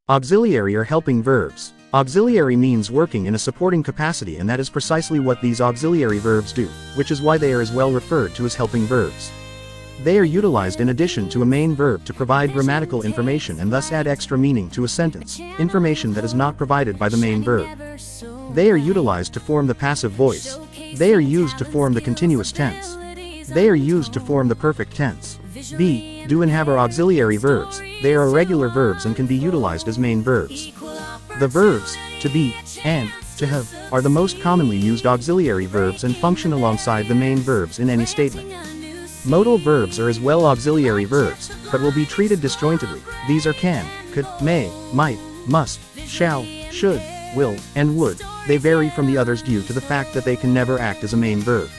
Auxiliary or helping verbs. Auxiliary means working in a supporting capacity, and that is precisely what these auxiliary verbs do, which is why they are as well referred to as helping verbs. They are utilized in addition to a main verb to provide grammatical information and thus add extra meaning to a sentence, information that is not provided by the main verb. They are utilized to form the passive voice. They are used to form the continuous tense. They are used to form the perfect tense. Be, do and have are auxiliary verbs. They are irregular verbs and can be utilized as main verbs. The verbs, to be, and, to have, are the most commonly used auxiliary verbs and function alongside the main verbs in any statement. Modal verbs are as well auxiliary verbs, but will be treated disjointedly. These are can, could, may, might, must, shall, should, will, and would. They vary from the others due to the fact that they can never act as a main verb.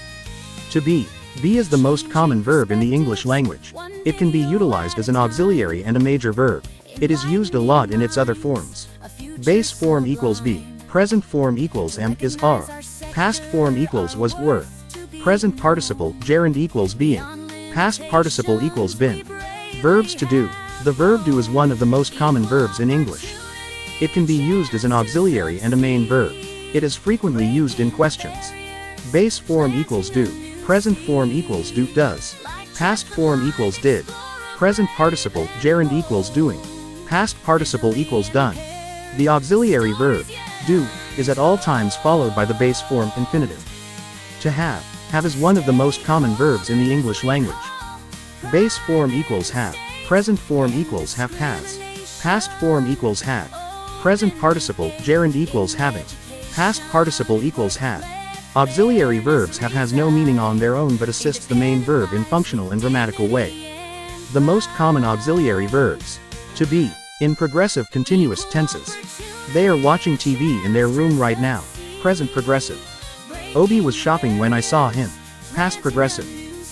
To be is the most common verb in the English language. It can be utilized as an auxiliary and a major verb. It is used a lot in its other forms. Base form equals be, present form equals am, is, are. Past form equals was, were. Present participle, gerund equals being. Past participle equals been. Verbs to do. The verb do is one of the most common verbs in English. It can be used as an auxiliary and a main verb. It is frequently used in questions. Base form equals do. Present form equals do, does. Past form equals did. Present participle, gerund equals doing. Past participle equals done. The auxiliary verb, do, is at all times followed by the base form infinitive. To have is one of the most common verbs in the English language. Base form equals have. Present form equals have, has. Past form equals had. Present participle, gerund equals having. Past participle equals had. Auxiliary verbs has no meaning on their own but assists the main verb in functional and grammatical way. The most common auxiliary verbs. To be, in progressive continuous tenses. They are watching TV in their room right now. Present progressive. Obi was shopping when I saw him. Past progressive.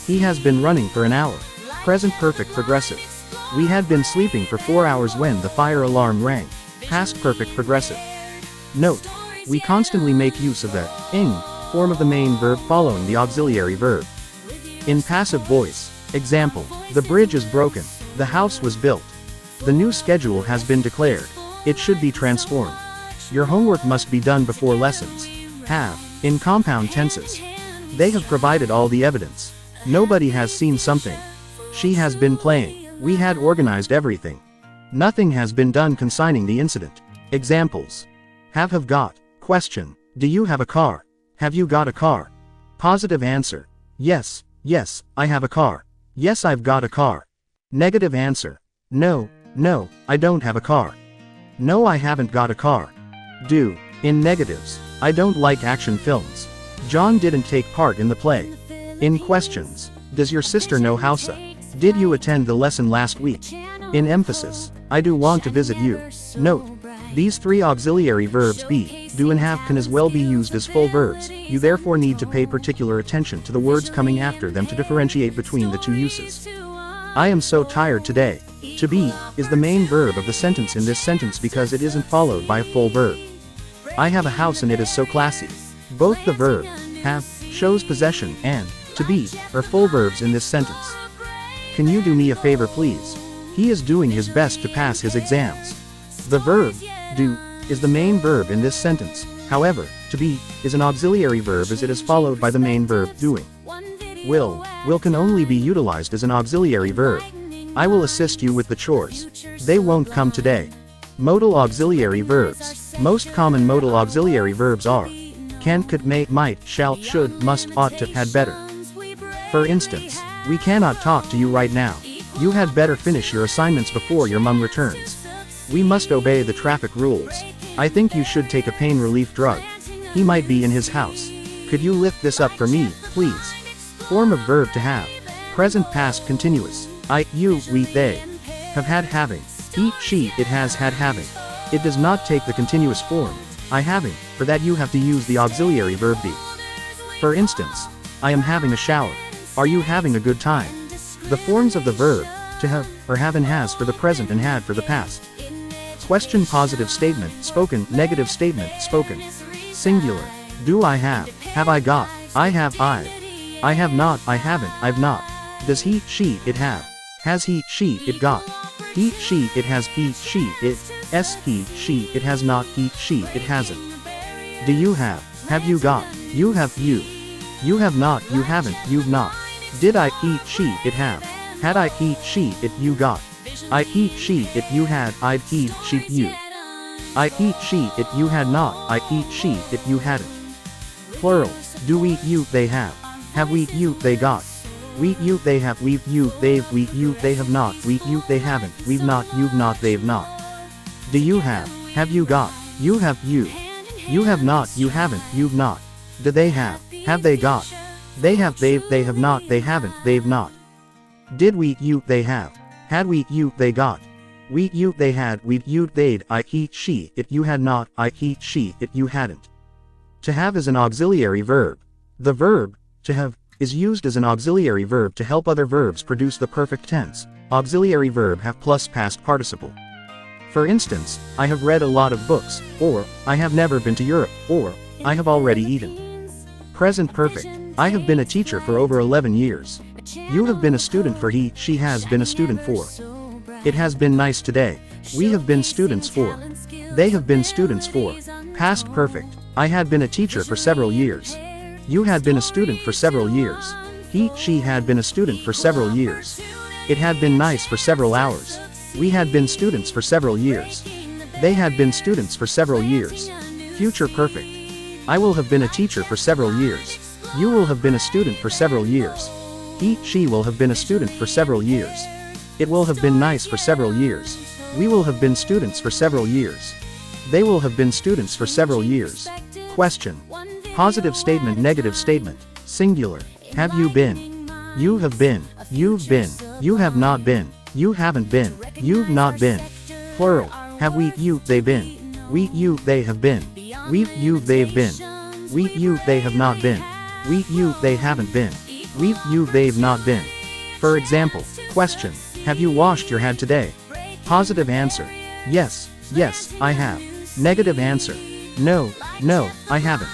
He has been running for an hour. Present perfect progressive. We had been sleeping for 4 hours when the fire alarm rang. Past perfect progressive. Note, we constantly make use of the ing form of the main verb following the auxiliary verb. In passive voice, example, the bridge is broken. The house was built. The new schedule has been declared. It should be transformed. Your homework must be done before lessons. Have, in compound tenses. They have provided all the evidence. Nobody has seen something. She has been playing. We had organized everything. Nothing has been done concerning the incident. Examples. Have got. Question. Do you have a car? Have you got a car? Positive answer. Yes, I have a car. Yes, I've got a car. Negative answer. No, I don't have a car. No, I haven't got a car. Do. In negatives. I don't like action films. John didn't take part in the play. In questions. Does your sister know Hausa? Did you attend the lesson last week? In emphasis. I do want to visit you. Note. These three auxiliary verbs be, do and have can as well be used as full verbs. You therefore need to pay particular attention to the words coming after them to differentiate between the two uses. I am so tired today. To be is the main verb of the sentence in this sentence because it isn't followed by a full verb. I have a house and it is so classy. Both the verb, have, shows possession, and, to be, are full verbs in this sentence. Can you do me a favor please? He is doing his best to pass his exams. The verb, do, is the main verb in this sentence. However, to be, is an auxiliary verb as it is followed by the main verb, doing. Will can only be utilized as an auxiliary verb. I will assist you with the chores. They won't come today. Modal auxiliary verbs. Most common modal auxiliary verbs are can, could, may, might, shall, should, must, ought to, had better. For instance, we cannot talk to you right now. You had better finish your assignments before your mum returns. We must obey the traffic rules. I think you should take a pain relief drug. He might be in his house. Could you lift this up for me, please? Form of verb to have. Present past continuous. I, you, we, they. Have had having. He, she, it has had having. It does not take the continuous form, I having, for that you have to use the auxiliary verb be. For instance, I am having a shower. Are you having a good time? The forms of the verb, to have, are have and has for the present and had for the past. Question positive statement, spoken, negative statement, spoken. Singular. Do I have I got, I have not, I haven't, I've not. Does he, she, it have? Has he, she, it got? He, she, it has. He, she, it. S, he, she, it has not. He, she, it hasn't. Do you have? Have you got? You have. You. You have not. You haven't. You've not. Did I? He, she, it have. Had I? He, she, it. You got. I, he, she, it. You had. I'd, he, she, you. I, he, she, it. You had not. I, he, she, it. You hadn't. Plural. Do we, you, they have. Have we, you, they got. We, you, they have. We've, you, they've. We, you, they have not. We, you, they haven't. We've not. You've not. They've not. Do you have? Have you got? You have. You. You have not. You haven't. You've not. Do they have? Have they got? They have. They've. They have not. They haven't. They've not. Did we, you, they have. Had we, you, they got. We, you, they had. We, you, they'd. I, he, she, it. You had not. I, he, she, it. You hadn't. To have is an auxiliary verb. The verb, to have, is used as an auxiliary verb to help other verbs produce the perfect tense. Auxiliary verb have plus past participle. For instance, I have read a lot of books, or, I have never been to Europe, or, I have already eaten. Present perfect. I have been a teacher for over 11 years. You have been a student for. He, she has been a student for. It has been nice today. We have been students for. They have been students for. Past perfect. I had been a teacher for several years. You had been a student for several years. He, she had been a student for several years. It had been nice for several hours. We had been students for several years. They had been students for several years. Future perfect. I will have been a teacher for several years. You will have been a student for several years. He, she will have been a student for several years. It will have been nice for several years. We will have been students for several years. They will have been students for several years. Question. Positive statement, negative statement, singular. Have you been? You have been. You've been. You have not been. You haven't been. You've not been. Plural. Have we, you, they been? We, you, they have been. We've, you, they've been. We, you, they have not been. We, you, they haven't been. We've, you, they've not been. For example, question. Have you washed your head today? Positive answer. Yes, yes, I have. Negative answer. No, no, I haven't.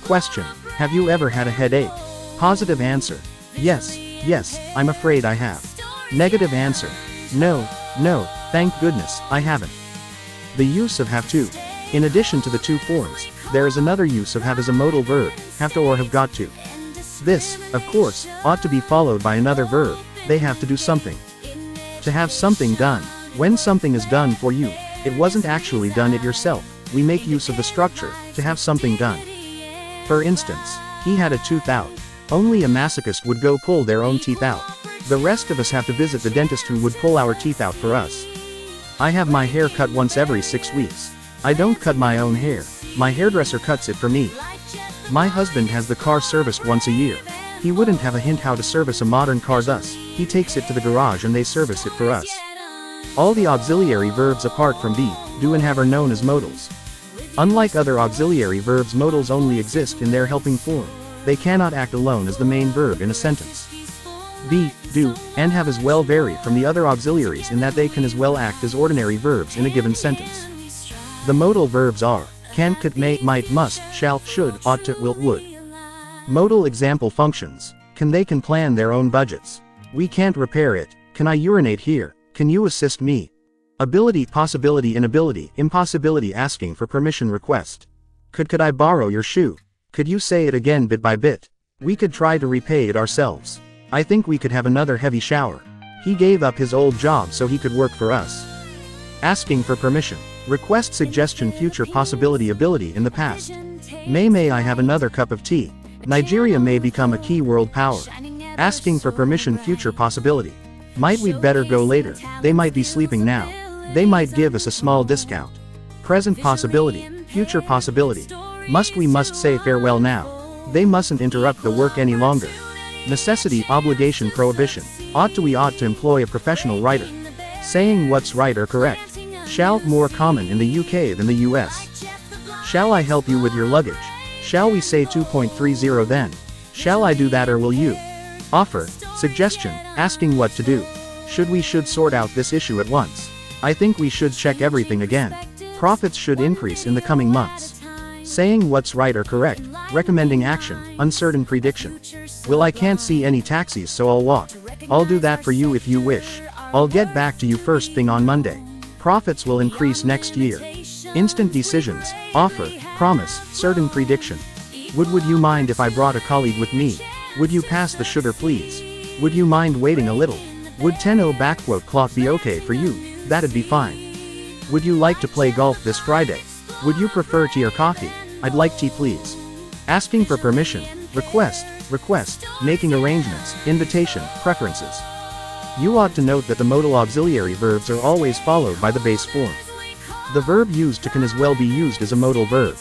Question. Have you ever had a headache? Positive answer. Yes, yes, I'm afraid I have. Negative answer. No, no, thank goodness, I haven't. The use of have to. In addition to the two forms, there is another use of have as a modal verb, have to or have got to. This, of course, ought to be followed by another verb, they have to do something. To have something done. When something is done for you, it wasn't actually done it yourself, we make use of the structure, to have something done. For instance, he had a tooth out. Only a masochist would go pull their own teeth out. The rest of us have to visit the dentist who would pull our teeth out for us. I have my hair cut once every 6 weeks. I don't cut my own hair. My hairdresser cuts it for me. My husband has the car serviced once a year. He wouldn't have a hint how to service a modern car, thus, he takes it to the garage and they service it for us. All the auxiliary verbs apart from be, do and have are known as modals. Unlike other auxiliary verbs, modals only exist in their helping form. They cannot act alone as the main verb in a sentence. Be, do, and have as well vary from the other auxiliaries in that they can as well act as ordinary verbs in a given sentence. The modal verbs are can, could, may, might, must, shall, should, ought to, will, would. Modal example functions. Can, they can plan their own budgets. We can't repair it. Can I urinate here? Can you assist me? Ability, possibility, inability, impossibility, asking for permission, request. Could I borrow your shoe? Could you say it again bit by bit? We could try to repay it ourselves. I think we could have another heavy shower. He gave up his old job so he could work for us. Asking for permission. Request, suggestion, future, possibility, ability, in the past. May I have another cup of tea? Nigeria may become a key world power. Asking for permission, future, possibility. Might we'd better go later? They might be sleeping now. They might give us a small discount. Present possibility, future possibility. Must we must say farewell now. They mustn't interrupt the work any longer. Necessity, obligation, prohibition. Ought to, we ought to employ a professional writer. Saying what's right or correct. Shall, more common in the UK than the US. Shall I help you with your luggage? Shall we say 2.30 then? Shall I do that or will you? Offer, suggestion, asking what to do. Should sort out this issue at once. I think we should check everything again. Profits should increase in the coming months. Saying what's right or correct, recommending action, uncertain prediction. Well, I can't see any taxis so I'll walk. I'll do that for you if you wish. I'll get back to you first thing on Monday. Profits will increase next year. Instant decisions, offer, promise, certain prediction. Would you mind if I brought a colleague with me? Would you pass the sugar please? Would you mind waiting a little? Would 10:00 clock be okay for you? That'd be fine. Would you like to play golf this Friday? Would you prefer tea or coffee? I'd like tea please. Asking for permission, request, making arrangements, invitation, preferences. You ought to note that the modal auxiliary verbs are always followed by the base form. The verb used to can as well be used as a modal verb.